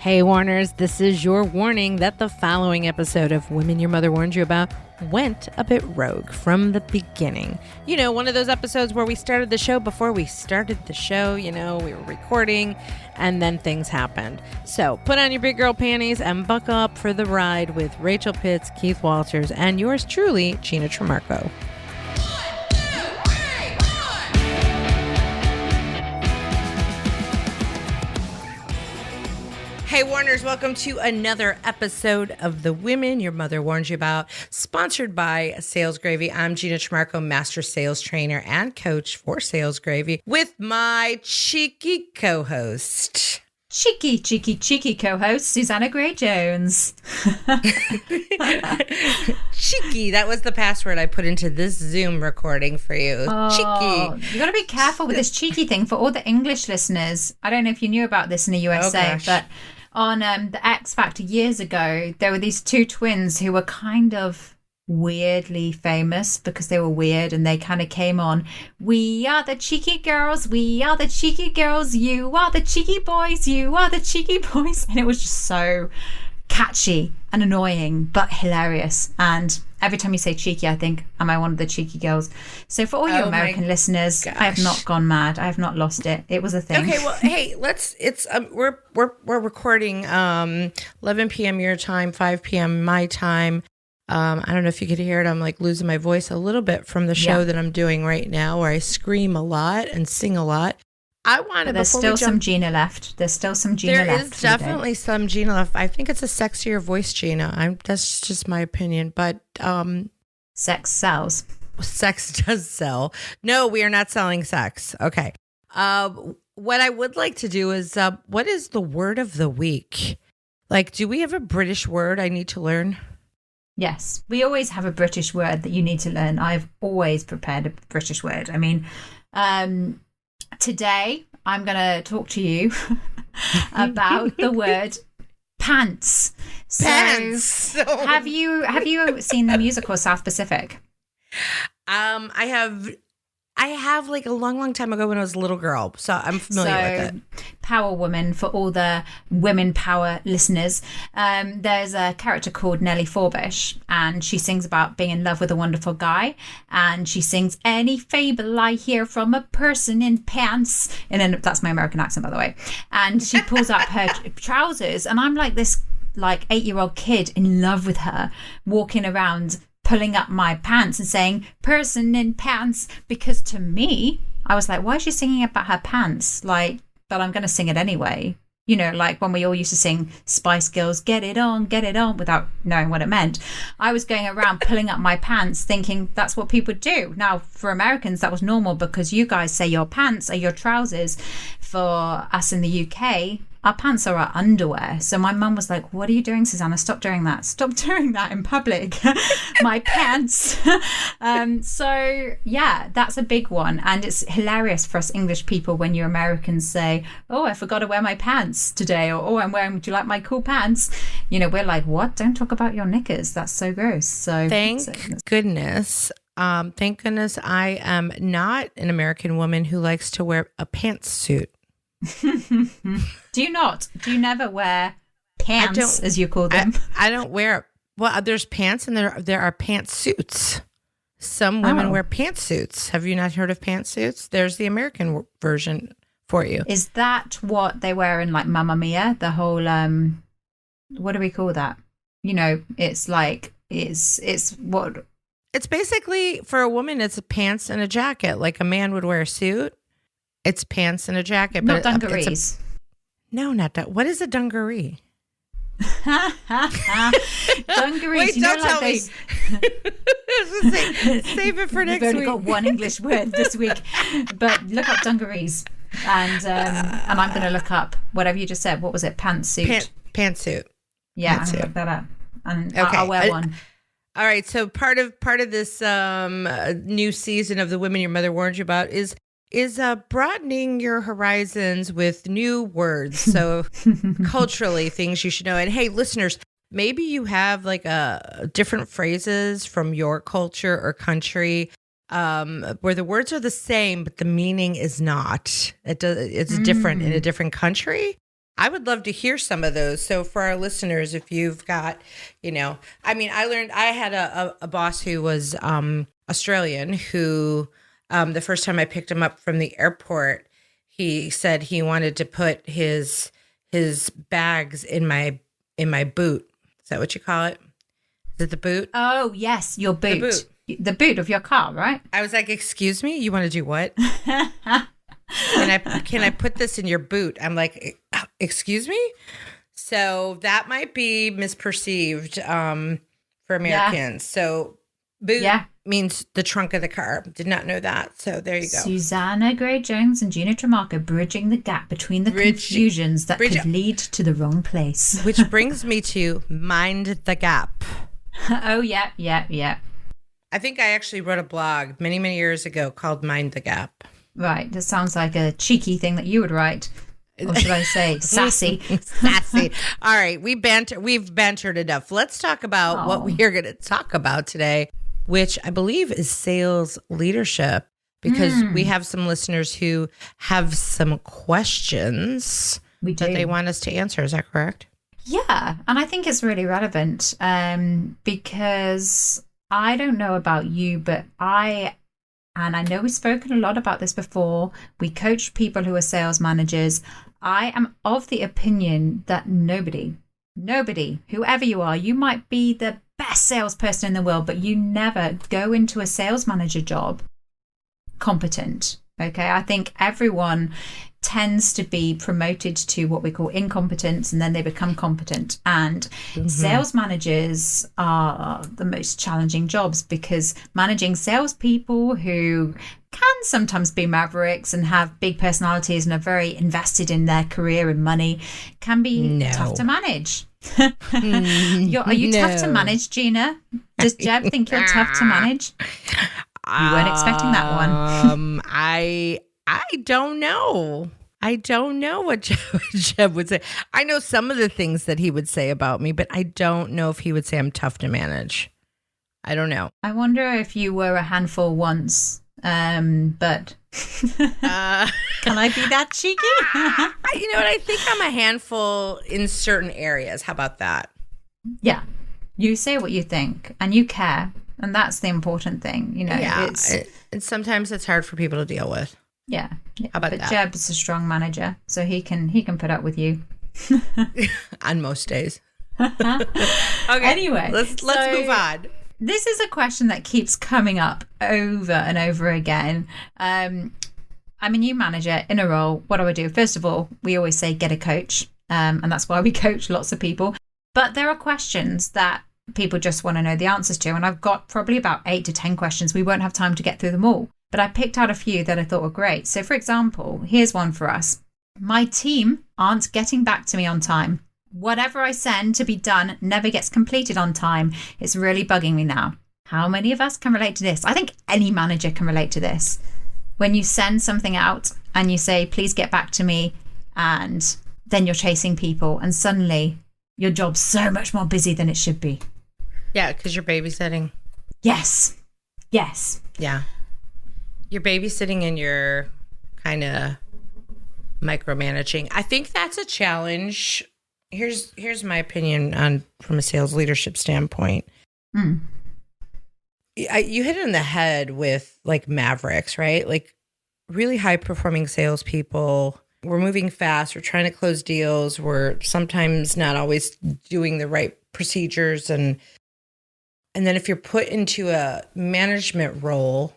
Hey, Warners, this is your warning that the following episode of Women Your Mother Warned You About went a bit rogue from the beginning. You know, one of those episodes where we started the show before we started the show, we were recording and then things happened. So put on your big girl panties and buckle up for the ride with Rachel Pitts, Keith Walters, and yours truly, Gina Tremarco. Hey, Warners, welcome to another episode of The Women Your Mother Warned You About, sponsored by Sales Gravy. I'm Gina Tremarco, Master Sales Trainer and Coach for Sales Gravy, with my cheeky co-host. Cheeky co-host, Susanna Gray-Jones. Cheeky, that was the password I put into this Zoom recording for you. Cheeky. You got to be careful with this cheeky thing for all the English listeners. I don't know if you knew about this in the USA, but on the X Factor years ago, there were these two twins who were kind of weirdly famous because they were weird, and they kind of came on, "We are the cheeky girls, we are the cheeky girls, you are the cheeky boys, you are the cheeky boys," and it was just so catchy and annoying but hilarious. And every time you say cheeky, I think, am I one of the cheeky girls? So for all you American listeners, I have not gone mad. I have not lost it. It was a thing. Okay, well, hey, we're recording 11 p.m. your time, 5 p.m. my time. I don't know if you could hear it. I'm like losing my voice a little bit from the show that I'm doing right now, where I scream a lot and sing a lot. There's still some Gina left. There is definitely some Gina left. I think it's a sexier voice, Gina. That's just my opinion. But sex sells. Sex does sell. No, we are not selling sex. Okay. What I would like to do is, what is the word of the week? Like, do we have a British word I need to learn? Yes, we always have a British word that you need to learn. I've always prepared a British word. I mean, today I'm going to talk to you about the word pants. Pants. Have you seen the musical South Pacific? I have like a long time ago when I was a little girl, so I'm familiar with it. Power Woman, for all the women power listeners. There's a character called Nellie Forbish, and she sings about being in love with a wonderful guy, and she sings, "Any fable I hear from a person in pants," and then that's my American accent, by the way. And she pulls up her trousers, and I'm like this 8-year-old kid in love with her, walking around pulling up my pants and saying, "Person in pants," because to me, I was like, why is she singing about her pants? But I'm going to sing it anyway. Like when we all used to sing Spice Girls, get it on, without knowing what it meant. I was going around pulling up my pants thinking that's what people do. Now, for Americans, that was normal because you guys say your pants are your trousers. For us in the UK, our pants are our underwear. So my mum was like, "What are you doing, Susanna? Stop doing that. Stop doing that in public." My pants. So yeah, that's a big one. And it's hilarious for us English people when you Americans say, "Oh, I forgot to wear my pants today," or "Oh, I'm wearing, do you like my cool pants?" We're like, "What? Don't talk about your knickers. That's so gross." So Thank goodness I am not an American woman who likes to wear a pantsuit. Do you never wear pants, as you call them? I don't wear, well, there's pants and there are pantsuits. Some women wear pantsuits. Have you not heard of pantsuits? There's the American version for you. Is that what they wear in like Mamma Mia? The whole, what do we call that? It's like, it's what? It's basically, for a woman, it's a pants and a jacket. Like a man would wear a suit. It's pants and a jacket. Not dungarees. No, not that. What is a dungaree? Dungarees. Wait, don't tell me. Save it for next week. We've only got one English word this week, but look up dungarees, and I'm going to look up whatever you just said. What was it? Pantsuit. Pantsuit. Yeah, I'm going to look that up, and okay. I'll wear one. All right. So part of this new season of The Women Your Mother Warned You About is broadening your horizons with new words. So culturally, things you should know. And hey, listeners, maybe you have like different phrases from your culture or country where the words are the same, but the meaning is not. It's different in a different country. I would love to hear some of those. So for our listeners, if you've got, I had a boss who was Australian who the first time I picked him up from the airport, he said he wanted to put his bags in my boot. Is that what you call it? Is it the boot? Oh, yes, your boot. The boot of your car, right? I was like, excuse me, you want to do what? Can I put this in your boot? I'm like, excuse me? So that might be misperceived for Americans. Yeah. So boot means the trunk of the car. Did not know that. So there you go. Susanna Gray-Jones and Gina Tramarco bridging the gap between the confusions that could lead to the wrong place. Which brings me to mind the gap. Oh, yeah. I think I actually wrote a blog many, many years ago called Mind the Gap. Right. That sounds like a cheeky thing that you would write. Or should I say sassy? Sassy. All right. We've bantered enough. Let's talk about what we are going to talk about today, which I believe is sales leadership, because we have some listeners who have some questions that they want us to answer. Is that correct? Yeah. And I think it's really relevant because I don't know about you, but I know we've spoken a lot about this before. We coach people who are sales managers. I am of the opinion that nobody, whoever you are, you might be the best salesperson in the world, but you never go into a sales manager job competent. Okay. I think everyone tends to be promoted to what we call incompetence, and then they become competent. And sales managers are the most challenging jobs, because managing salespeople who can sometimes be mavericks and have big personalities and are very invested in their career and money can be tough to manage. Are you tough to manage, Gina? Does Jeb think you're tough to manage? You weren't expecting that one. I don't know. I don't know what Jeb would say. I know some of the things that he would say about me, but I don't know if he would say I'm tough to manage. I don't know. I wonder if you were a handful once, but can I be that cheeky? You know what? I think I'm a handful in certain areas. How about that? Yeah. You say what you think and you care. And that's the important thing, you know. Yeah, and sometimes it's hard for people to deal with. Yeah. How about that? But Jeb is a strong manager, so he can put up with you. On most days. Okay. Anyway, let's move on. This is a question that keeps coming up over and over again. I'm a new manager in a role. What do I do? First of all, we always say get a coach, and that's why we coach lots of people. But there are questions that people just want to know the answers to. And I've got probably about 8 to 10 questions. We won't have time to get through them all, but I picked out a few that I thought were great. So for example, here's one for us. My team aren't getting back to me on time. Whatever I send to be done never gets completed on time. It's really bugging me now. How many of us can relate to this? I think any manager can relate to this. When you send something out and you say, please get back to me, and then you're chasing people and suddenly your job's so much more busy than it should be. Yeah, because you're babysitting. Yes. Yeah. You're babysitting and you're kind of micromanaging. I think that's a challenge. Here's my opinion from a sales leadership standpoint. You hit it on the head with like mavericks, right? Like really high performing salespeople. We're moving fast. We're trying to close deals. We're sometimes not always doing the right procedures, and then if you're put into a management role,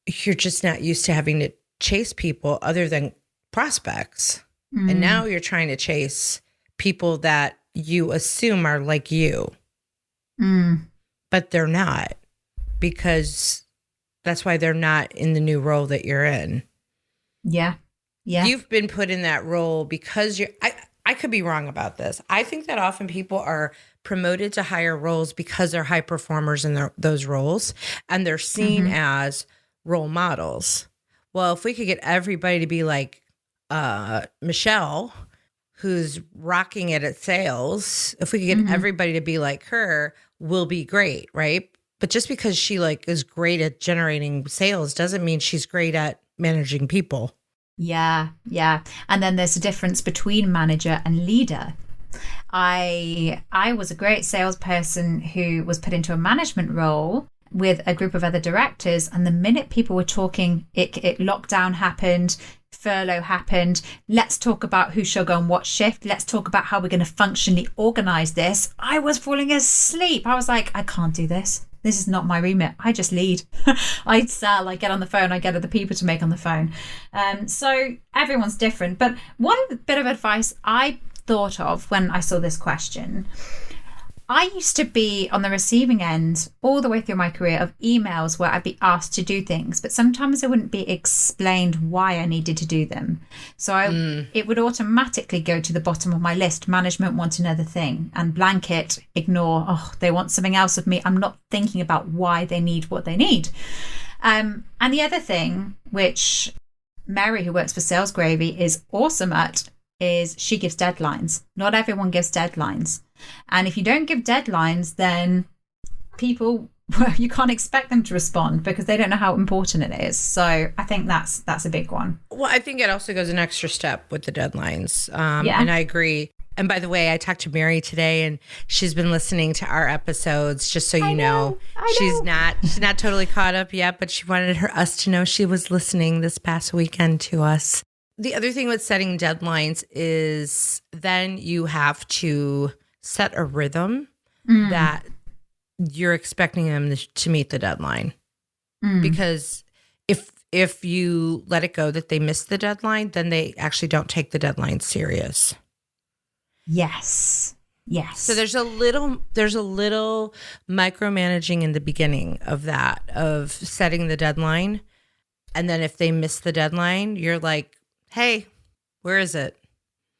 you're just not used to having to chase people other than prospects. And now you're trying to chase people that you assume are like you. But they're not, because that's why they're not in the new role that you're in. Yeah. You've been put in that role because I could be wrong about this. I think that often people are promoted to higher roles because they're high performers in those roles, and they're seen as role models. Well, if we could get everybody to be like Michelle, who's rocking it at sales, if we could get everybody to be like her, we'll be great, right? But just because she like is great at generating sales doesn't mean she's great at managing people. Yeah, yeah. And then there's a difference between manager and leader. I was a great salesperson who was put into a management role with a group of other directors, and the minute people were talking, it lockdown happened, furlough happened. Let's talk about who shall go on what shift. Let's talk about how we're going to functionally organize this. I was falling asleep. I was like, I can't do this. This is not my remit. I just lead. I sell, I get on the phone, I get other people to make on the phone. So everyone's different. But one bit of advice I thought of when I saw this question, I used to be on the receiving end all the way through my career of emails where I'd be asked to do things, but sometimes it wouldn't be explained why I needed to do them. So it would automatically go to the bottom of my list. Management want another thing, and blanket, ignore. Oh, they want something else of me. I'm not thinking about why they need what they need. And the other thing, which Mary, who works for Sales Gravy, is awesome at, is she gives deadlines. Not everyone gives deadlines. And if you don't give deadlines, then people, well, you can't expect them to respond because they don't know how important it is. So I think that's a big one. Well, I think it also goes an extra step with the deadlines. And I agree. And by the way, I talked to Mary today, and she's been listening to our episodes, just so you know. She's not totally caught up yet, but she wanted us to know she was listening this past weekend to us. The other thing with setting deadlines is then you have to set a rhythm that you're expecting them to meet the deadline. Because if you let it go that they miss the deadline, then they actually don't take the deadline serious. Yes. So there's a little micromanaging in the beginning of that, of setting the deadline. And then if they miss the deadline, you're like, hey, where is it?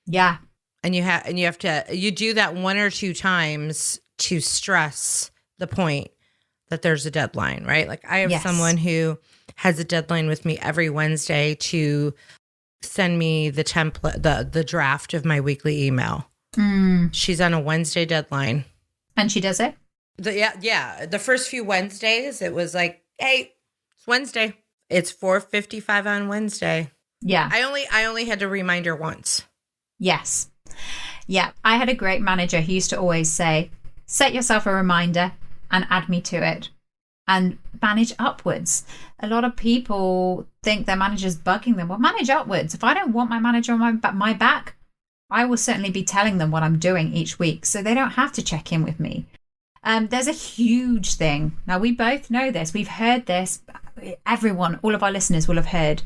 Yeah. And you do that one or two times to stress the point that there's a deadline, right? Like I have someone who has a deadline with me every Wednesday to send me the template, the draft of my weekly email. She's on a Wednesday deadline. And she does it? Yeah. The first few Wednesdays, it was like, hey, it's Wednesday. It's 4:55 on Wednesday. Yeah. I only had to remind her once. Yes. Yeah. I had a great manager who used to always say, set yourself a reminder and add me to it, and manage upwards. A lot of people think their manager's bugging them. Well, manage upwards. If I don't want my manager on my back, I will certainly be telling them what I'm doing each week, so they don't have to check in with me. There's a huge thing. Now, we both know this. We've heard this. Everyone, all of our listeners will have heard.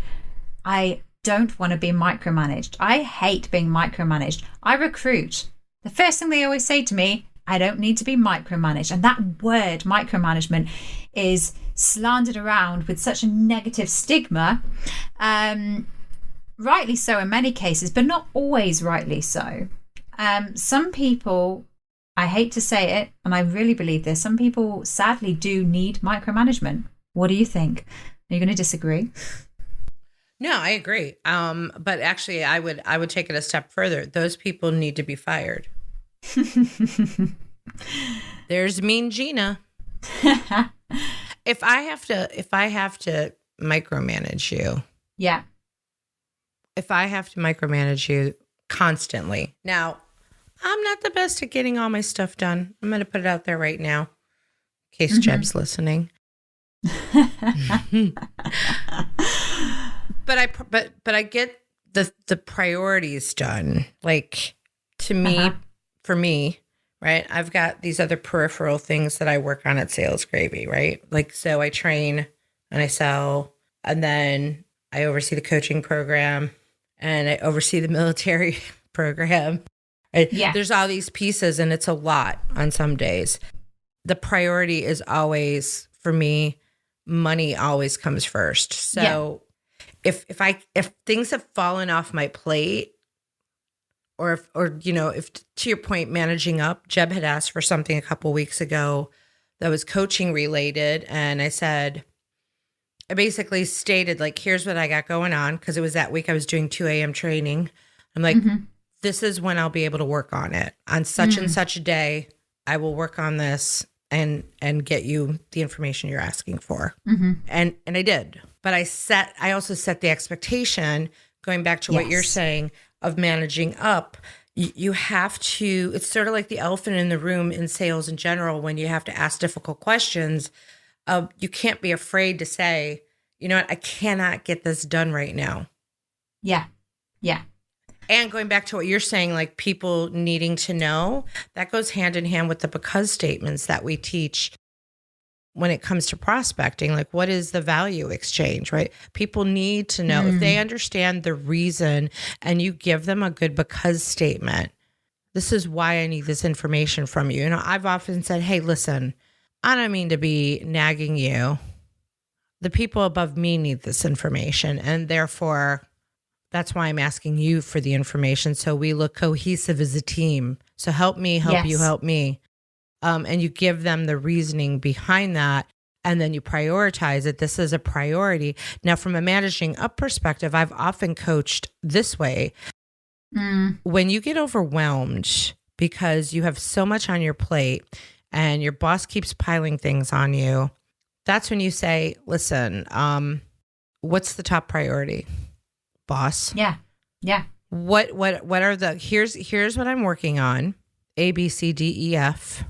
I don't want to be micromanaged. I hate being micromanaged. I recruit. The first thing they always say to me, I don't need to be micromanaged. And that word, micromanagement, is slandered around with such a negative stigma. Rightly so in many cases, but not always rightly so. Some people, I hate to say it, and I really believe this, some people sadly do need micromanagement. What do you think? Are you going to disagree? No, I agree. But actually, I would take it a step further. Those people need to be fired. There's mean Gina. If I have to micromanage you. Yeah. If I have to micromanage you constantly. Now, I'm not the best at getting all my stuff done. I'm going to put it out there right now, in case Jeb's listening. But I get the priorities done. Like, to me, for me, right? I've got these other peripheral things that I work on at Sales Gravy, right? Like, so I train and I sell, and then I oversee the coaching program, and I oversee the military program. Yeah. There's all these pieces, and it's a lot on some days. The priority is always, for me, money always comes first. So if things have fallen off my plate, or if to your point, managing up, Jeb had asked for something a couple weeks ago that was coaching related, and I basically stated, like, here's what I got going on, because it was that week I was doing 2 a.m. training. I'm like, this is when I'll be able to work on it. On such and such a day, I will work on this and get you the information you're asking for. And I did. But I also set the expectation going back to what you're Yes. saying of managing up, you have to, it's sort of like the elephant in the room in sales in general, when you have to ask difficult questions. You can't be afraid to say, you know what, I cannot get this done right now. Yeah. Yeah. And going back to what you're saying, like people needing to know, that goes hand in hand with the because statements that we teach when it comes to prospecting. Like, what is the value exchange, right? People need to know if they understand the reason and you give them a good because statement. This is why I need this information from you. You know, I've often said, hey, listen, I don't mean to be nagging you. The people above me need this information. And therefore, that's why I'm asking you for the information. So we look cohesive as a team. So help me, help you, Yes. help me. And you give them the reasoning behind that. And then you prioritize it. This is a priority. Now, from a managing up perspective, I've often coached this way. When you get overwhelmed because you have so much on your plate and your boss keeps piling things on you, that's when you say, listen, what's the top priority, boss? Yeah. Yeah. What are the, here's what I'm working on, A, B, C, D, E, F.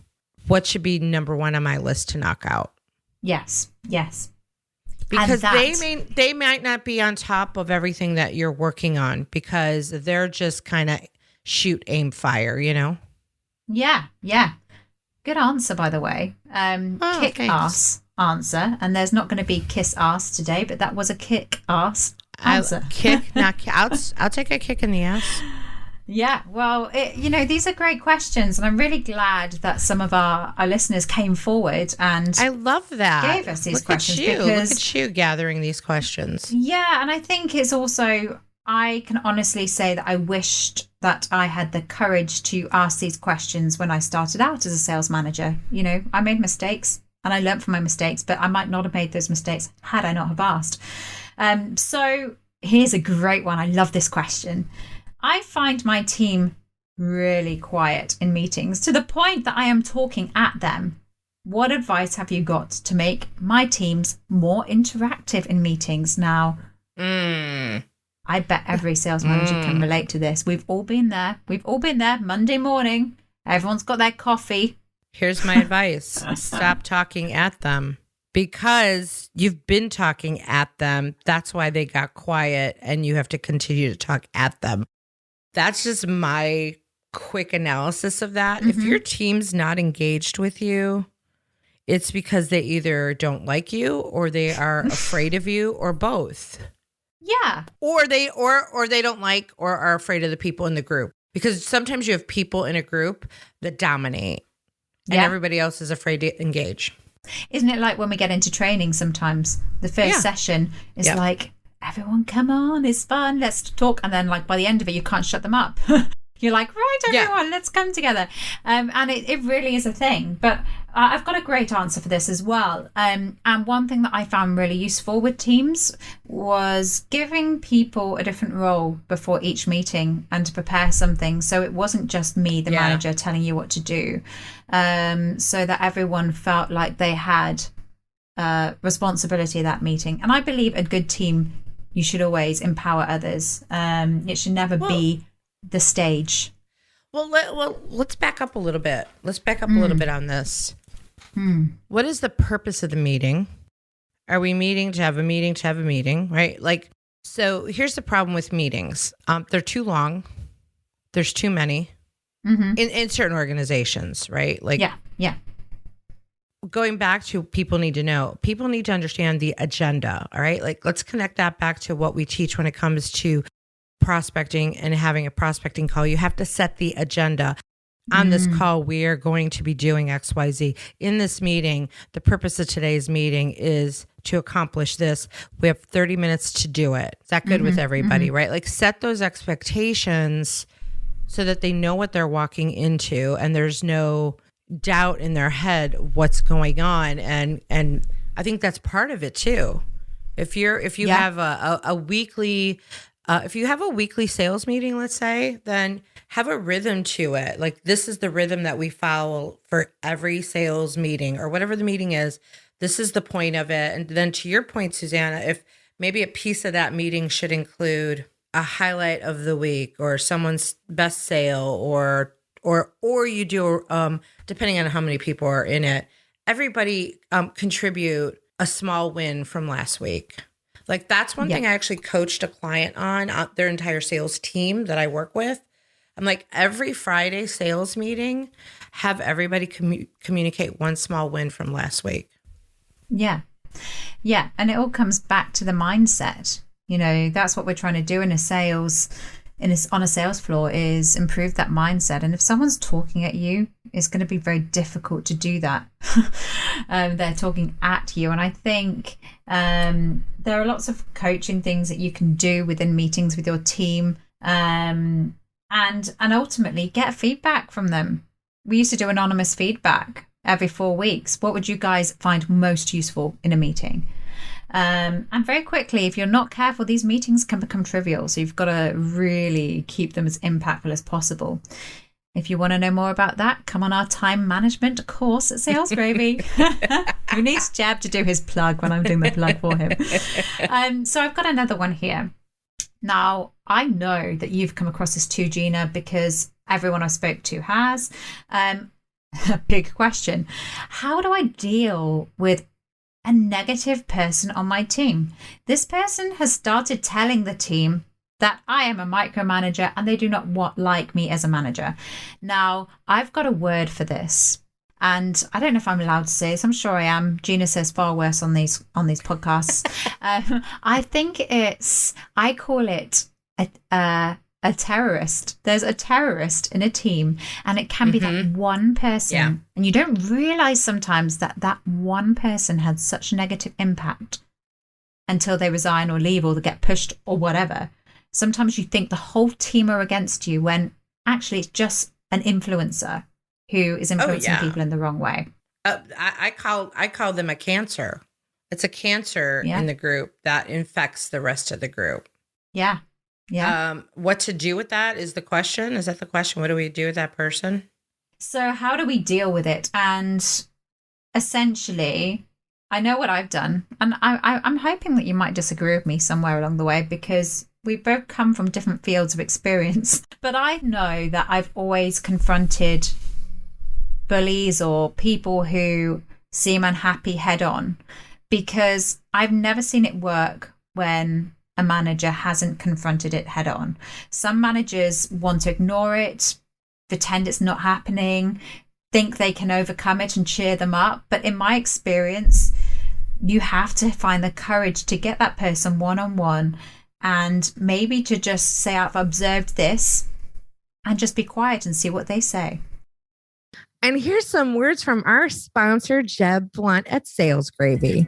What should be number one on my list to knock out? Yes. Yes. Because And they might not be on top of everything that you're working on because they're just kind of shoot, aim, fire, you know? Yeah. Yeah. Good answer, by the way. Kick thanks. ass answer. And there's not going to be kiss ass today, but that was a kick ass answer. I'll take a kick in the ass. Yeah, well, these are great questions, and I'm really glad that some of our listeners came forward and I love that. gave us these Look questions. Look because at you gathering these questions. Yeah, and I think it's also, I can honestly say that I wished that I had the courage to ask these questions when I started out as a sales manager. You know, I made mistakes and I learned from my mistakes, but I might not have made those mistakes had I not have asked. So here's a great one. I love this question. I find my team really quiet in meetings to the point that I am talking at them. What advice have you got to make my teams more interactive in meetings now? I bet every sales manager can relate to this. We've all been there. Monday morning. Everyone's got their coffee. Here's my advice. Stop talking at them. Because you've been talking at them. That's why they got quiet and you have to continue to talk at them. That's just my quick analysis of that. If your team's not engaged with you, it's because they either don't like you or they are afraid of you or both. Yeah. Or they don't like or are afraid of the people in the group. Because sometimes you have people in a group that dominate and everybody else is afraid to engage. Isn't it like when we get into training sometimes? The first session is like, everyone come on, it's fun, let's talk. And then like by the end of it, you can't shut them up. You're like, right, everyone, let's come together. And it really is a thing. But I've got a great answer for this as well. And one thing that I found really useful with teams was giving people a different role before each meeting and to prepare something. So it wasn't just me, the manager, telling you what to do. So that everyone felt like they had responsibility of that meeting. And I believe a good team, you should always empower others. It should never be the stage. Well, let's back up a little bit. Let's back up a little bit on this. What is the purpose of the meeting? Are we meeting to have a meeting to have a meeting, right? Like, so here's the problem with meetings. They're too long. There's too many in certain organizations, right? Like, yeah. Going back to people need to understand the agenda. All right. Like, let's connect that back to what we teach when it comes to prospecting and having a prospecting call. You have to set the agenda. On this call, we are going to be doing XYZ. In this meeting, the purpose of today's meeting is to accomplish this. We have 30 minutes to do it. Is that good with everybody, right? Like, set those expectations so that they know what they're walking into and there's no doubt in their head what's going on. And I think that's part of it too. If you have a weekly if you have a weekly sales meeting, let's say, then have a rhythm to it. Like, this is the rhythm that we follow for every sales meeting or whatever the meeting is. This is the point of it. And then to your point, Susanna, if maybe a piece of that meeting should include a highlight of the week or someone's best sale or you do depending on how many people are in it, everybody contribute a small win from last week. Like that's one thing I actually coached a client on their entire sales team that I work with. I'm like, every Friday sales meeting, have everybody communicate one small win from last week. Yeah. Yeah. And it all comes back to the mindset. You know, that's what we're trying to do in a sales on a sales floor, is improve that mindset. And if someone's talking at you, it's going to be very difficult to do that. They're talking at you. And I think there are lots of coaching things that you can do within meetings with your team, and ultimately get feedback from them. We used to do anonymous feedback every 4 weeks. What would you guys find most useful in a meeting? And very quickly, if you're not careful, these meetings can become trivial. So you've got to really keep them as impactful as possible. If you want to know more about that, come on our time management course at Sales Gravy. Who needs Jeb to do his plug when I'm doing the plug for him? So I've got another one here. Now, I know that you've come across this too, Gina, because everyone I spoke to has. A big question. How do I deal with a negative person on my team? This person has started telling the team that I am a micromanager and they do not like me as a manager. Now, I've got a word for this, and I don't know if I'm allowed to say this. I'm sure I am. Gina says far worse on these podcasts. I think I call it a terrorist. There's a terrorist in a team, and it can be that one person. Yeah. And you don't realize sometimes that one person had such a negative impact until they resign or leave or they get pushed or whatever. Sometimes you think the whole team are against you when actually it's just an influencer who is influencing people in the wrong way. I call them a cancer. It's a cancer in the group that infects the rest of the group. Yeah. Yeah. What to do with that is the question. Is that the question? What do we do with that person? So how do we deal with it? And essentially, I know what I've done. And I'm hoping that you might disagree with me somewhere along the way, because we both come from different fields of experience. But I know that I've always confronted bullies or people who seem unhappy head on, because I've never seen it work when a manager hasn't confronted it head on. Some managers want to ignore it, pretend it's not happening, think they can overcome it and cheer them up. But in my experience, you have to find the courage to get that person one-on-one, and maybe to just say, I've observed this, and just be quiet and see what they say. And here's some words from our sponsor, Jeb Blunt at Sales Gravy.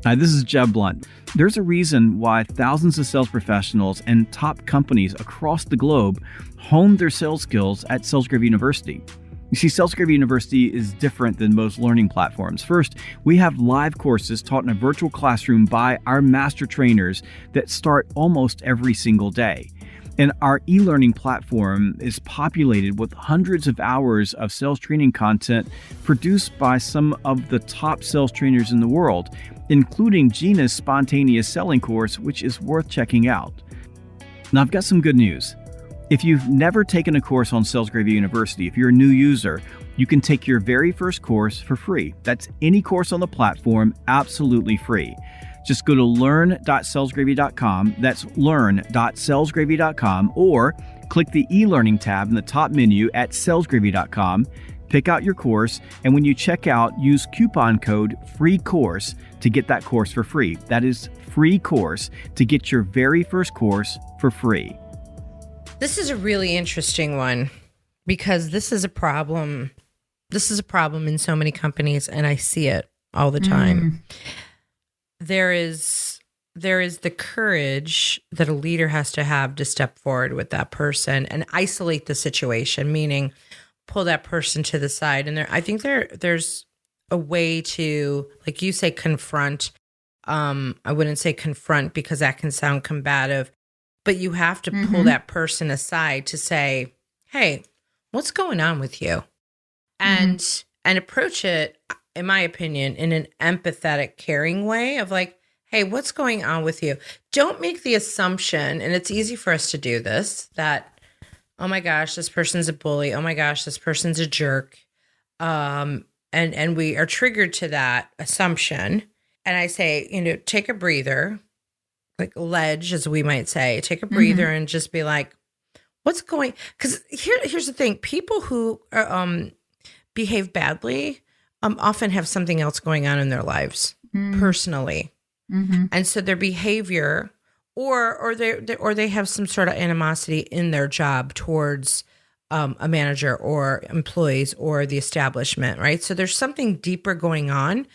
Hi, this is Jeb Blunt. There's a reason why thousands of sales professionals and top companies across the globe hone their sales skills at Sales Gravy University. You see, Sales Gravy University is different than most learning platforms. First, we have live courses taught in a virtual classroom by our master trainers that start almost every single day. And our e-learning platform is populated with hundreds of hours of sales training content produced by some of the top sales trainers in the world, including Gina's spontaneous selling course, which is worth checking out. Now, I've got some good news. If you've never taken a course on Sales Gravy University, if you're a new user, you can take your very first course for free. That's any course on the platform, absolutely free. Just go to learn.salesgravy.com. That's learn.salesgravy.com, or click the e-learning tab in the top menu at salesgravy.com. Pick out your course, and when you check out, use coupon code FREECOURSE to get that course for free. That is free course to get your very first course for free. This is a really interesting one, because this is a problem. This is a problem in so many companies, and I see it all the time. There is the courage that a leader has to have to step forward with that person and isolate the situation, meaning pull that person to the side. And I think there's a way to, like you say, confront. I wouldn't say confront, because that can sound combative, but you have to pull that person aside to say, hey, what's going on with you? And approach it, in my opinion, in an empathetic, caring way of like, hey, what's going on with you? Don't make the assumption, and it's easy for us to do this, that, oh my gosh, this person's a bully. Oh my gosh, this person's a jerk. And we are triggered to that assumption. And I say, take a breather, like ledge, as we might say, take a breather and just be like, what's going, because here's the thing. People who behave badly often have something else going on in their lives personally. And so their behavior or they have some sort of animosity in their job towards a manager or employees or the establishment, right? So there's something deeper going on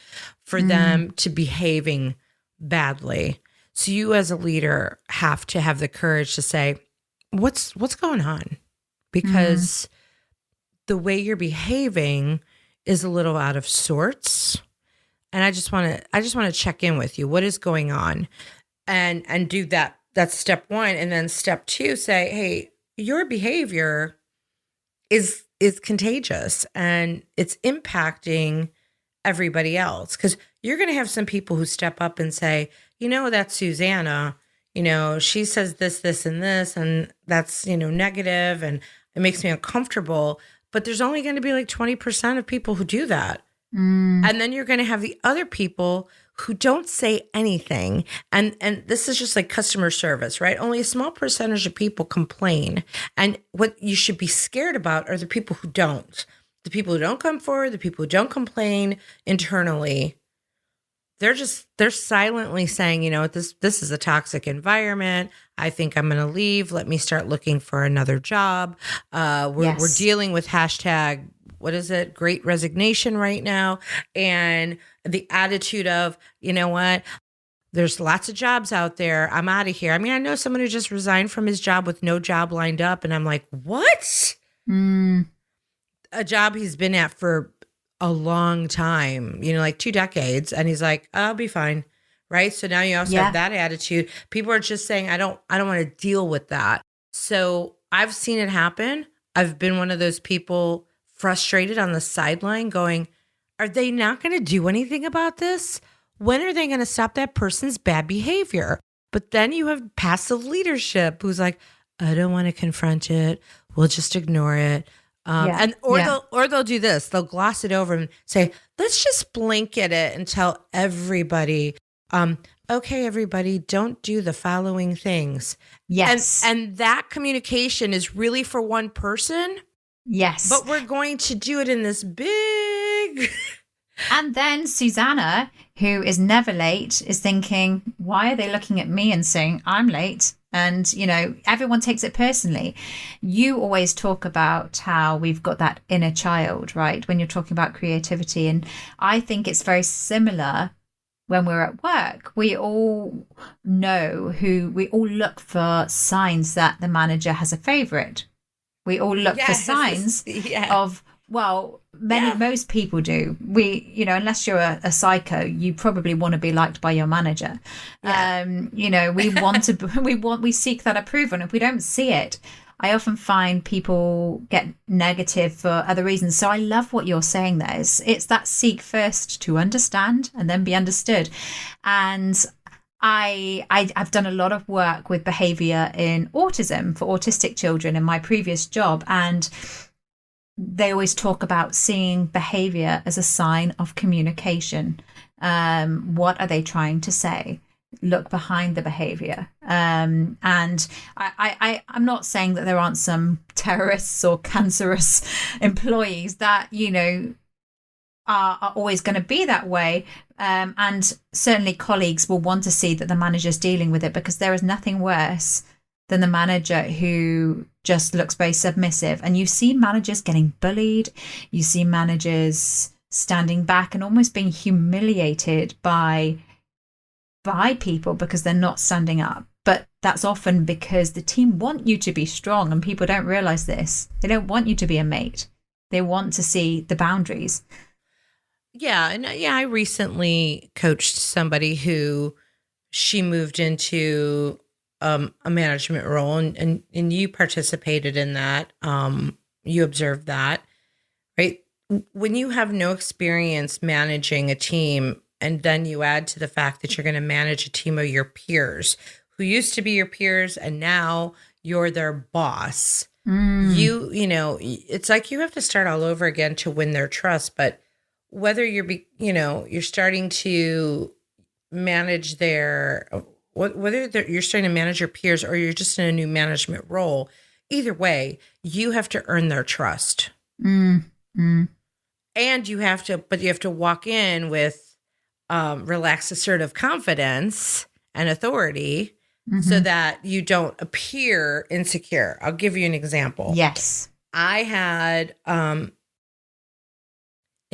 for them to behaving badly. So you as a leader have to have the courage to say, what's going on? Because the way you're behaving is a little out of sorts. And I just want to check in with you. What is going on? And do that. That's step one. And then step two, say, hey, your behavior is contagious and it's impacting everybody else. Because you're going to have some people who step up and say, that's Susanna. She says this, and this, and that's, negative, and it makes me uncomfortable. But there's only going to be like 20% of people who do that. And then you're going to have the other people who don't say anything. And this is just like customer service, right? Only a small percentage of people complain. And what you should be scared about are the people who don't. The people who don't come forward, the people who don't complain internally. They're silently saying, this is a toxic environment. I think I'm going to leave. Let me start looking for another job. We're dealing with hashtag, what is it? Great resignation right now. And the attitude of, what? There's lots of jobs out there. I'm out of here. I mean, I know someone who just resigned from his job with no job lined up. And I'm like, what? A job he's been at for a long time, like 2 decades. And he's like, I'll be fine. Right. So now you also have that attitude. People are just saying, I don't want to deal with that. So I've seen it happen. I've been one of those people frustrated on the sideline going, are they not going to do anything about this? When are they going to stop that person's bad behavior? But then you have passive leadership who's like, I don't want to confront it. We'll just ignore it. They'll do this. They'll gloss it over and say, let's just blanket it and tell everybody, okay, everybody, don't do the following things. Yes. And that communication is really for one person. Yes. But we're going to do it in this big... And then Susanna, who is never late, is thinking, why are they looking at me and saying I'm late? And, everyone takes it personally. You always talk about how we've got that inner child, right? When you're talking about creativity. And I think it's very similar when we're at work. We all we all look for signs that the manager has a favorite. We all look for signs of, most people do. We, unless you're a psycho, you probably want to be liked by your manager. Yeah. We seek that approval. And if we don't see it, I often find people get negative for other reasons. So I love what you're saying there. It's that seek first to understand and then be understood. And I've done a lot of work with behavior in autism for autistic children in my previous job. And they always talk about seeing behavior as a sign of communication. What are they trying to say? Look behind the behavior. And I'm not saying that there aren't some terrorists or cancerous employees that, are always going to be that way. And certainly colleagues will want to see that the manager's dealing with it, because there is nothing worse than the manager who just looks very submissive. And you see managers getting bullied. You see managers standing back and almost being humiliated by people because they're not standing up. But that's often because the team want you to be strong, and people don't realize this. They don't want you to be a mate. They want to see the boundaries. Yeah. And I recently coached somebody who she moved into a management role, and you participated in that. You observed that, right? When you have no experience managing a team, And then you add to the fact that you're going to manage a team of your peers who used to be your peers and now you're their boss. You know, it's like you have to start all over again to win their trust. But whether you're starting to manage you're starting to manage your peers or you're just in a new management role, either way, you have to earn their trust. And you have to walk in with relaxed, assertive confidence and authority so that you don't appear insecure. I'll give you an example. Yes. I had, in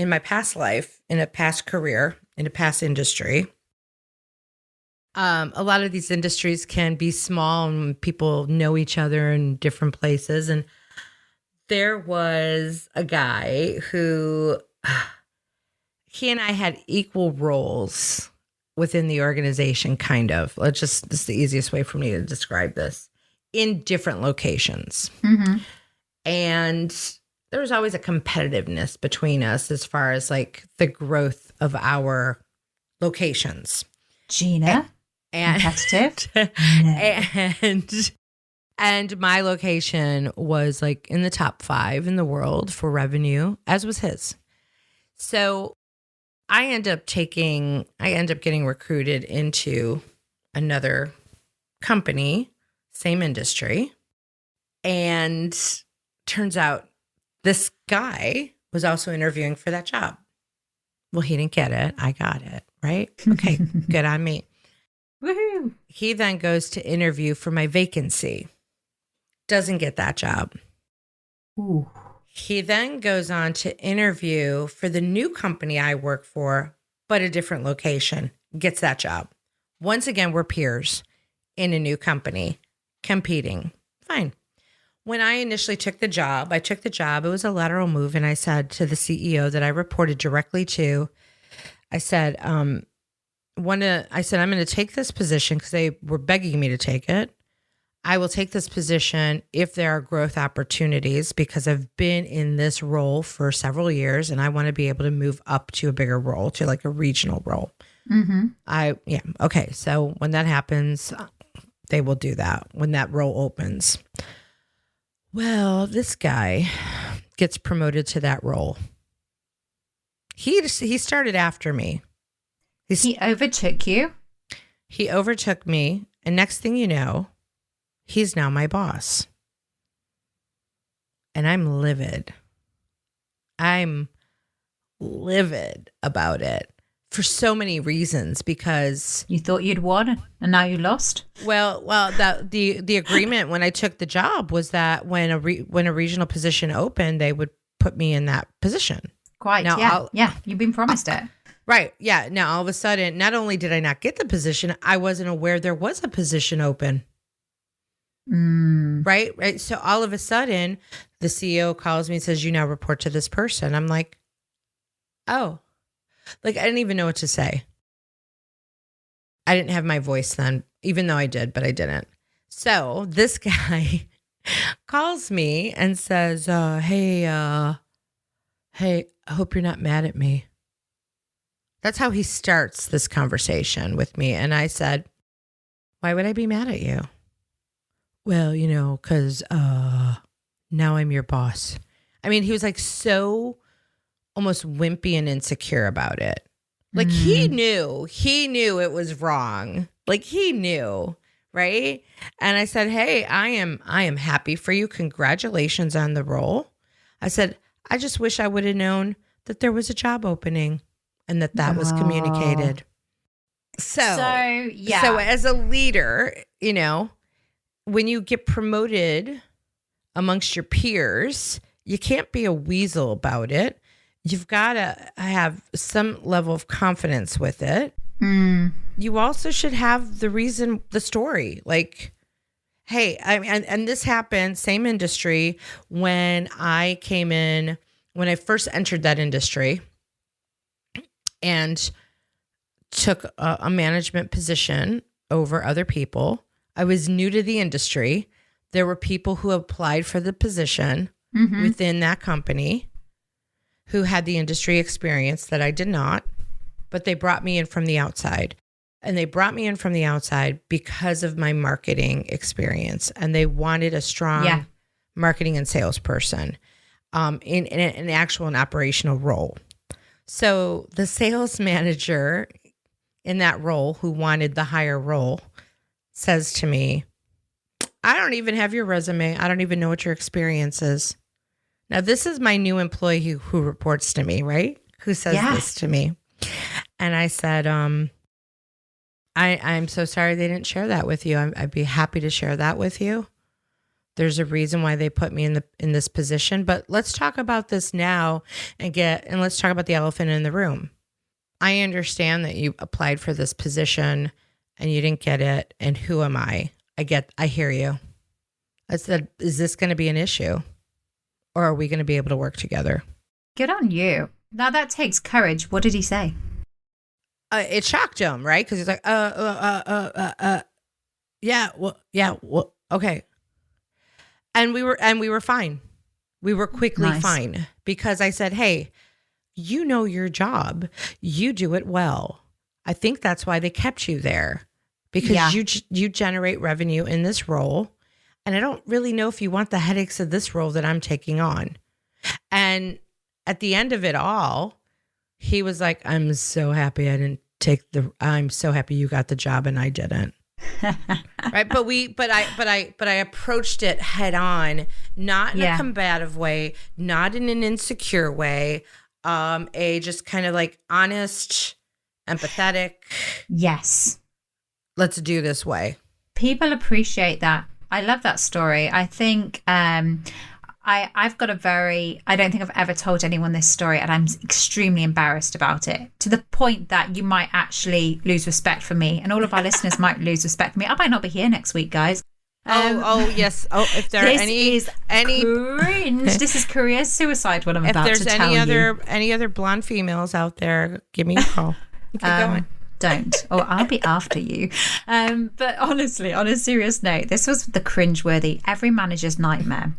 my past life, in a past career, in a past industry, a lot of these industries can be small and people know each other in different places. And there was a guy who, he and I had equal roles within the organization, kind of. This is the easiest way for me to describe this, in different locations. And there was always a competitiveness between us as far as like the growth of our locations. Gina, competitive. And my location was like in the top 5 in the world for revenue, as was his. So I end up getting recruited into another company, same industry. And turns out this guy was also interviewing for that job. Well, he didn't get it. I got it, right? Okay, good on me. Woohoo. He then goes to interview for my vacancy. Doesn't get that job. Ooh. He then goes on to interview for the new company I work for, but a different location. Gets that job. Once again, we're peers in a new company, competing. Fine. When I initially took the job, it was a lateral move, and I said to the CEO that I reported directly to, I said, I'm going to take this position because they were begging me to take it. I will take this position if there are growth opportunities because I've been in this role for several years and I want to be able to move up to a bigger role, to like a regional role. Okay. So when that happens, they will do that when that role opens. Well, this guy gets promoted to that role. He started after me. He overtook you. He overtook me. And next thing you know, he's now my boss. And I'm livid. I'm livid about it for so many reasons because you thought you'd won and now you lost. Well, the agreement when I took the job was that when a regional position opened, they would put me in that position. Quite. Now, yeah. You've been promised it. Right. Yeah. Now all of a sudden, not only did I not get the position, I wasn't aware there was a position open. Right. So all of a sudden, the CEO calls me and says, "You now report to this person." I'm like, "Oh." Like, I didn't even know what to say. I didn't have my voice then, even though I did, but I didn't. So this guy calls me and says, hey, I hope you're not mad at me. That's how he starts this conversation with me. And I said, why would I be mad at you? Well, because now I'm your boss. I mean, he was like so almost wimpy and insecure about it. Like he knew it was wrong. Like he knew, right? And I said, "Hey, I am happy for you. Congratulations on the role." I said, "I just wish I would have known that there was a job opening and that was communicated." So as a leader, when you get promoted amongst your peers, you can't be a weasel about it. You've got to have some level of confidence with it. You also should have the story. Like, hey, and this happened, same industry, when I first entered that industry and took a management position over other people. I was new to the industry. There were people who applied for the position within that company who had the industry experience that I did not, but they brought me in from the outside. And they brought me in from the outside because of my marketing experience. And they wanted a strong marketing and salesperson in an actual and operational role. So the sales manager in that role, who wanted the higher role, says to me, I don't even have your resume. I don't even know what your experience is. Now, this is my new employee who reports to me, right? Who says this to me. And I said, I'm so sorry they didn't share that with you. I'd be happy to share that with you. There's a reason why they put me in this position, but let's talk about this now and let's talk about the elephant in the room. I understand that you applied for this position and you didn't get it. And who am I? I hear you. I said, is this going to be an issue, or are we going to be able to work together? Good on you. Now that takes courage. What did he say? It shocked him, right? Because he's like, well, okay. And we were fine. We were quickly fine because I said, hey, you know your job. You do it well. I think that's why they kept you there, because you generate revenue in this role. And I don't really know if you want the headaches of this role that I'm taking on. And at the end of it all, he was like, I'm so happy I'm so happy you got the job and I didn't. Right. But I approached it head on, not in a combative way, not in an insecure way, just kind of like honest, empathetic. Yes. Let's do this way. People appreciate that. I love that story. I think, I've got I don't think I've ever told anyone this story, and I'm extremely embarrassed about it, to the point that you might actually lose respect for me, and all of our listeners might lose respect for me. I might not be here next week, guys. Yes. Oh, if there are any cringe. This is career suicide. What I'm about to tell you. If there's any other blonde females out there, give me a call. Keep going. Don't, or I'll be after you. But honestly, on a serious note, this was the cringeworthy, every manager's nightmare.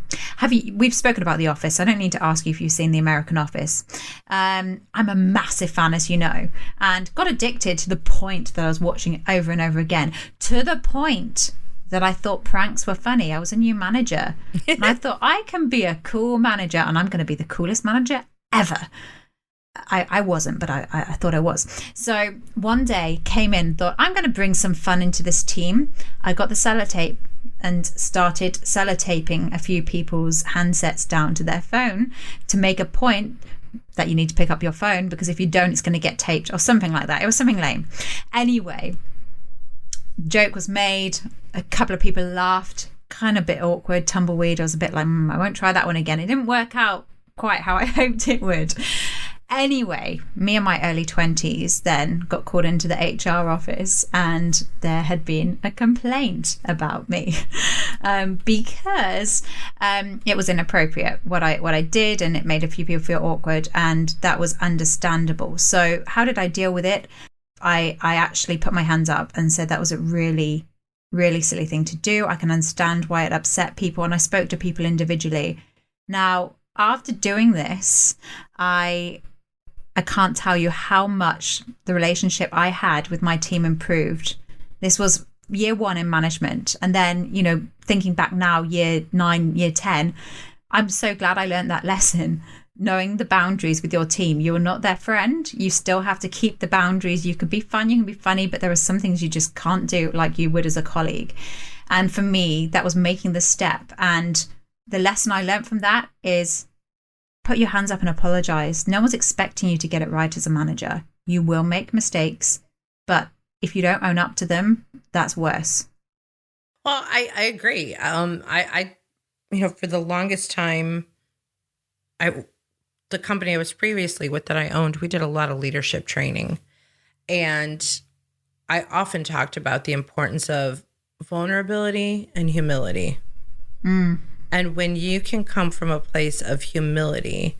We've spoken about The Office. I don't need to ask you if you've seen The American Office. I'm a massive fan, as you know, and got addicted to the point that I was watching it over and over again, to the point that I thought pranks were funny. I was a new manager and I thought I can be a cool manager and I'm going to be the coolest manager ever. I wasn't, but I thought I was. So one day came in, thought I'm going to bring some fun into this team. I got the sellotape and started sellotaping a few people's handsets down to their phone to make a point that you need to pick up your phone, because if you don't, it's going to get taped or something like that. It was something lame. Anyway, joke was made. A couple of people laughed, kind of a bit awkward, tumbleweed. I was a bit like, I won't try that one again. It didn't work out quite how I hoped it would. Anyway, me in my early 20s then got called into the HR office, and there had been a complaint about me because it was inappropriate what I did, and it made a few people feel awkward, and that was understandable. So how did I deal with it? I actually put my hands up and said that was a really, really silly thing to do. I can understand why it upset people, and I spoke to people individually. Now, after doing this, I can't tell you how much the relationship I had with my team improved. This was year 1 in management. And then, thinking back now, year 9, year 10, I'm so glad I learned that lesson. Knowing the boundaries with your team. You're not their friend. You still have to keep the boundaries. You can be fun, you can be funny, but there are some things you just can't do like you would as a colleague. And for me, that was making the step. And the lesson I learned from that is, put your hands up and apologize. No one's expecting you to get it right as a manager. You will make mistakes, but if you don't own up to them, that's worse. Well, I agree. I for the longest time, the company I was previously with that I owned, we did a lot of leadership training, and I often talked about the importance of vulnerability and humility. And when you can come from a place of humility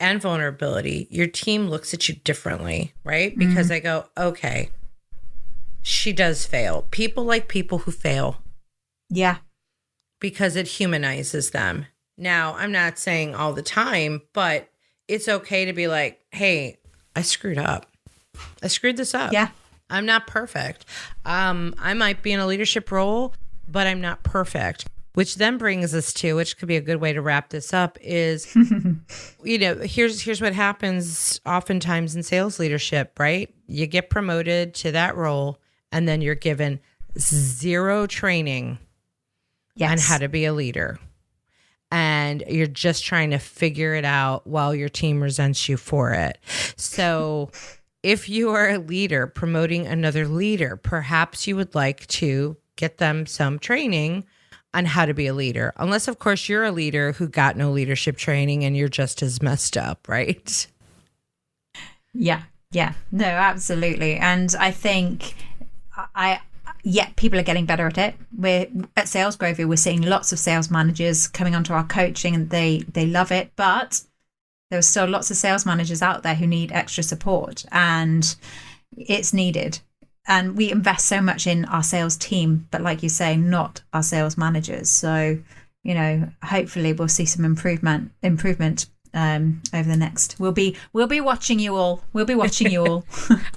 and vulnerability, your team looks at you differently, right? Because they go, okay, she does fail. People like people who fail. Yeah. Because it humanizes them. Now, I'm not saying all the time, but it's okay to be like, hey, I screwed up. I screwed this up. Yeah. I'm not perfect. I might be in a leadership role, but I'm not perfect. Which then brings us to, which could be a good way to wrap this up, is, here's what happens oftentimes in sales leadership, right? You get promoted to that role, and then you're given zero training on how to be a leader. And you're just trying to figure it out while your team resents you for it. So if you are a leader promoting another leader, perhaps you would like to get them some training on how to be a leader. Unless, of course, you're a leader who got no leadership training and you're just as messed up, right? Yeah. No, absolutely. And I think people are getting better at it. We're at Sales Gravy, we're seeing lots of sales managers coming onto our coaching and they love it, but there are still lots of sales managers out there who need extra support, and it's needed. And we invest so much in our sales team, but like you say, not our sales managers. So, hopefully we'll see some improvement over the next. We'll be watching you all. We'll be watching you all.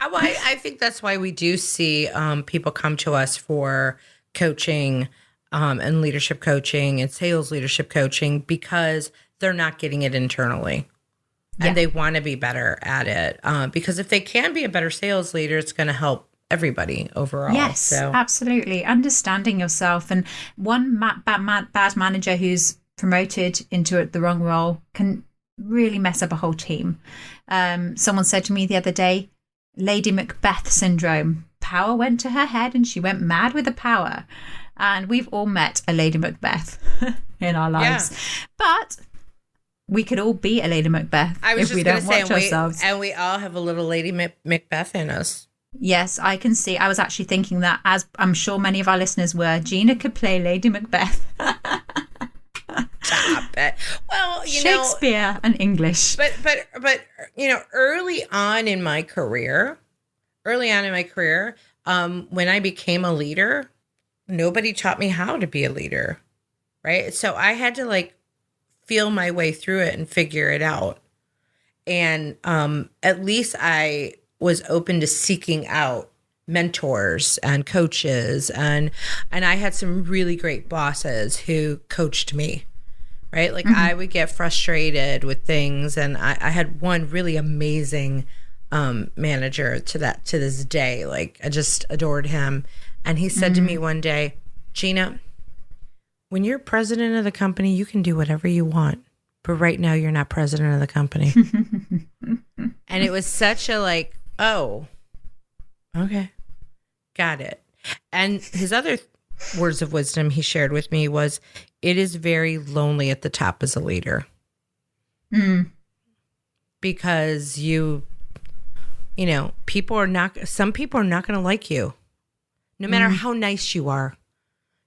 I think that's why we do see people come to us for coaching and leadership coaching and sales leadership coaching, because they're not getting it internally. And they want to be better at it. Because if they can be a better sales leader, it's going to help everybody overall. Yes, absolutely. Understanding yourself. And one bad manager who's promoted into the wrong role can really mess up a whole team. Someone said to me the other day, Lady Macbeth syndrome. Power went to her head and she went mad with the power. And we've all met a Lady Macbeth in our lives. Yeah. But we could all be a Lady Macbeth if we don't watch ourselves. And we all have a little Lady Macbeth in us. Yes, I can see. I was actually thinking that, as I'm sure many of our listeners were, Gina could play Lady Macbeth. Stop it. Well, Shakespeare and English. But early on in my career, when I became a leader, nobody taught me how to be a leader, right? So I had to feel my way through it and figure it out. And at least I was open to seeking out mentors and coaches, and I had some really great bosses who coached me, right? I would get frustrated with things, and I had one really amazing manager to this day. I just adored him. And he said to me one day, Gina, when you're president of the company, you can do whatever you want, but right now you're not president of the company. And it was such a oh, okay, got it. And his other words of wisdom he shared with me was, it is very lonely at the top as a leader. Because some people are not going to like you, no matter how nice you are.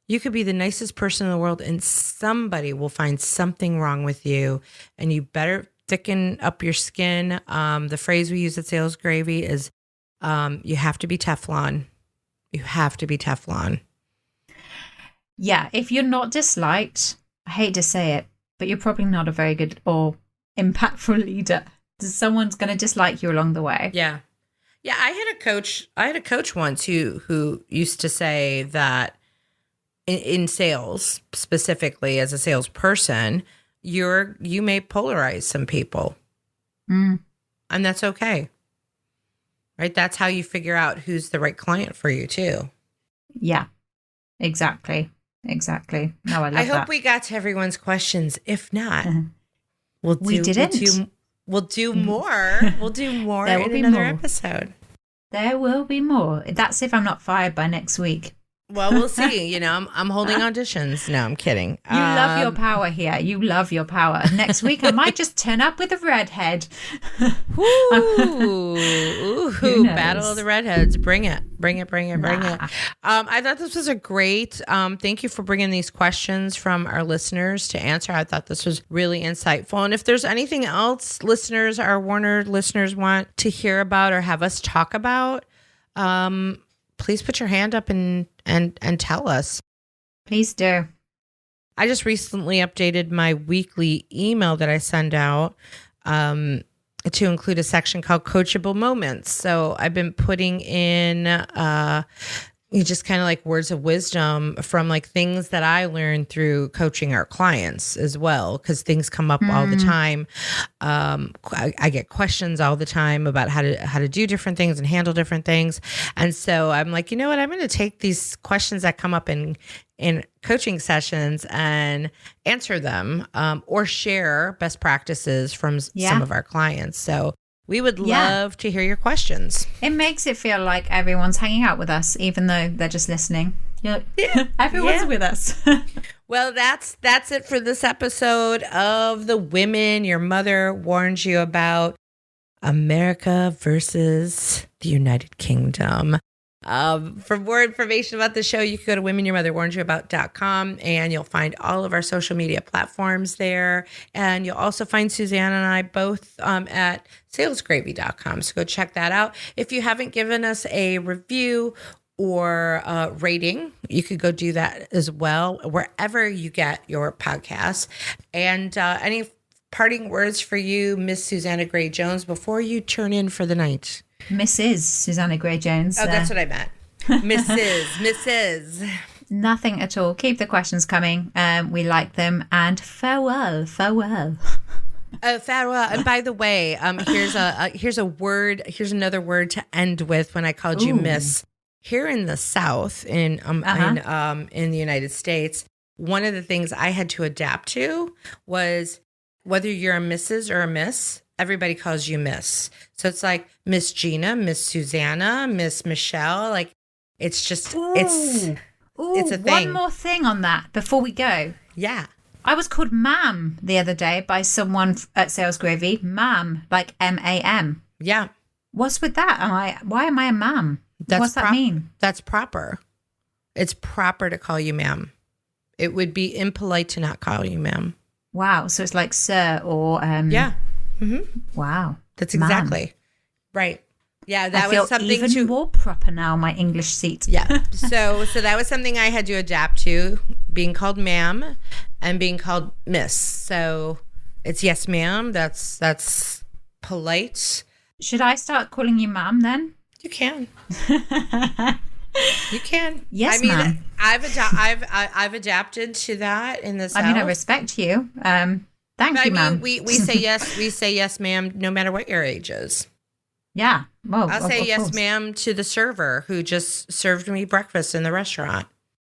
You could be the nicest person in the world and somebody will find something wrong with you, and you better thicken up your skin. The phrase we use at Sales Gravy is, you have to be Teflon. You have to be Teflon. Yeah, if you're not disliked, I hate to say it, but you're probably not a very good or impactful leader. Someone's going to dislike you along the way. Yeah. Yeah, I had a coach once who used to say that in sales, specifically as a salesperson, you may polarize some people. And that's okay. Right? That's how you figure out who's the right client for you too. Yeah. Exactly. No, I love that. I hope we got to everyone's questions. If not, we didn't. We'll do more. We'll do more in another episode. There will be more. That's if I'm not fired by next week. Well, we'll see. I'm holding auditions. No, I'm kidding. You love your power here. You love your power. Next week, I might just turn up with a redhead. Ooh, Battle of the Redheads. Bring it. I thought this was a great, thank you for bringing these questions from our listeners to answer. I thought this was really insightful. And if there's anything else our Warner listeners want to hear about or have us talk about, please put your hand up and tell us. Please do. I just recently updated my weekly email that I send out. to include a section called coachable moments. So I've been putting in just kind of like words of wisdom from like things that I learned through coaching our clients as well, because things come up all the time. I get questions all the time about how to do different things and handle different things. And so I'm like, you know what, I'm going to take these questions that come up in coaching sessions and answer them, or share best practices from some of our clients. So we would love to hear your questions. It makes it feel like everyone's hanging out with us, even though they're just listening. Everyone's with us. Well, that's it for this episode of The Women Your Mother Warned You About, America versus the United Kingdom. For more information about the show, you can go to womenyourmotherwarnedyouabout.com, and you'll find all of our social media platforms there. And you'll also find Susanna and I both at salesgravy.com. So go check that out. If you haven't given us a review or rating, you could go do that as well, wherever you get your podcasts. And any parting words for you, Miss Susanna Gray Jones, before you turn in for the night? Mrs. Susanna Gray Jones. Oh, that's what I meant. Mrs. Nothing at all. Keep the questions coming. We like them. And farewell. Farewell. And by the way, here's another word to end with when I called you Miss. Here in the South, in the United States, one of the things I had to adapt to was whether you're a Mrs. or a Miss, everybody calls you Miss. So it's like Miss Gina, Miss Susanna, Miss Michelle. Like it's just it's a thing. One more thing on that before we go. Yeah. I was called ma'am the other day by someone at Sales Gravy. Ma'am, like M-A-M. Yeah. What's with that? Why am I a ma'am? What's that mean? That's proper. It's proper to call you ma'am. It would be impolite to not call you ma'am. Wow. So it's like sir or yeah. Mm-hmm. Wow. That's exactly right. Yeah, that was something even more proper now. My English seat. Yeah. So that was something I had to adapt to, being called ma'am and being called miss. So it's yes, ma'am. That's polite. Should I start calling you ma'am then? You can. You can. Yes, I mean, ma'am. I've adapted to that in the South. I mean, I respect you. Thank you, ma'am. We say yes. We say yes, ma'am, no matter what your age is. Yeah. Well, I'll say yes, ma'am, to the server who just served me breakfast in the restaurant.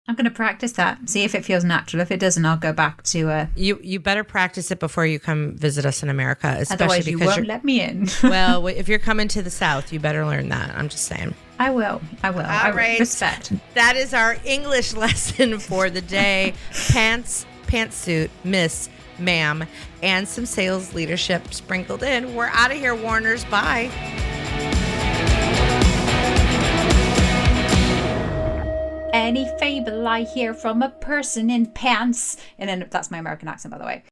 I'm going to practice that. See if it feels natural. If it doesn't, I'll go back to You better practice it before you come visit us in America, especially otherwise because you won't let me in. Well, if you're coming to the South, you better learn that. I'm just saying. I will. All right. Respect. That is our English lesson for the day. Pants, pantsuit, miss, ma'am, and some sales leadership sprinkled in. We're out of here, Warners. Bye. Any fable I hear from a person in pants. And then that's my American accent, by the way.